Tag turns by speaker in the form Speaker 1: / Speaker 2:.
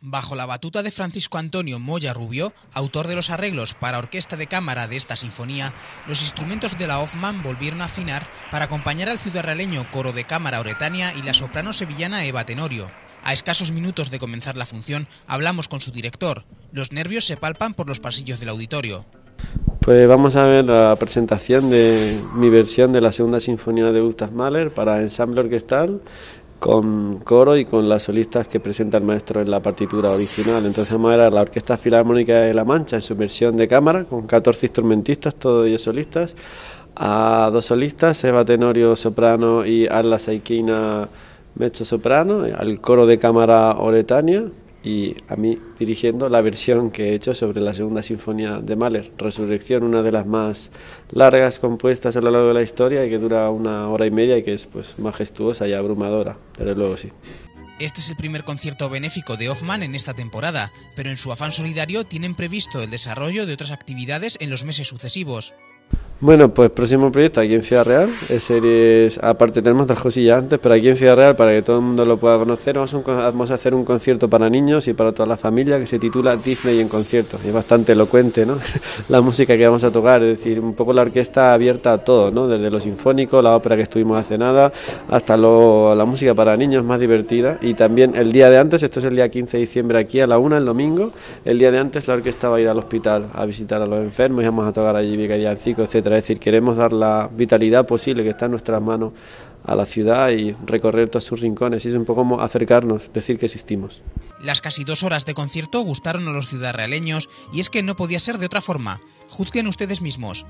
Speaker 1: Bajo la batuta de Francisco Antonio Moya Rubio, autor de los arreglos para orquesta de cámara de esta sinfonía, los instrumentos de la Hoffmann volvieron a afinar para acompañar al ciudadrealeño coro de cámara Oretania y la soprano sevillana Eva Tenorio. A escasos minutos de comenzar la función, hablamos con su director. Los nervios se palpan por los pasillos del auditorio.
Speaker 2: Pues vamos a ver la presentación de mi versión de la segunda sinfonía de Gustav Mahler para ensamble orquestal, con coro y con las solistas que presenta el maestro en la partitura original. Entonces vamos a ver a la Orquesta Filarmónica de La Mancha en su versión de cámara, con 14 instrumentistas, todos ellos solistas, a dos solistas, Eva Tenorio soprano y Alla Saichina mezzo soprano, al coro de cámara Oretania, y a mí dirigiendo la versión que he hecho sobre la segunda sinfonía de Mahler, Resurrección, una de las más largas compuestas a lo largo de la historia y que dura 1 hora y media y que es pues majestuosa y abrumadora, pero luego sí.
Speaker 1: Este es el primer concierto benéfico de Hoffmann en esta temporada, pero en su afán solidario tienen previsto el desarrollo de otras actividades en los meses sucesivos.
Speaker 2: Bueno, pues próximo proyecto aquí en Ciudad Real, series, aparte tenemos otras cosillas antes, pero aquí en Ciudad Real, para que todo el mundo lo pueda conocer, vamos a hacer un concierto para niños y para toda la familia que se titula Disney en concierto. Es bastante elocuente, ¿no? La música que vamos a tocar, es decir, un poco la orquesta abierta a todo, ¿no? Desde lo sinfónico, la ópera que estuvimos hace nada, hasta la música para niños más divertida. Y también el día de antes, esto es el día 15 de diciembre aquí a la 1, el domingo, el día de antes la orquesta va a ir al hospital a visitar a los enfermos y vamos a tocar allí villancicos, etcétera. Es decir, queremos dar la vitalidad posible que está en nuestras manos a la ciudad y recorrer todos sus rincones, y es un poco como acercarnos, decir que existimos.
Speaker 1: Las casi 2 horas de concierto gustaron a los ciudadrealeños y es que no podía ser de otra forma. Juzguen ustedes mismos.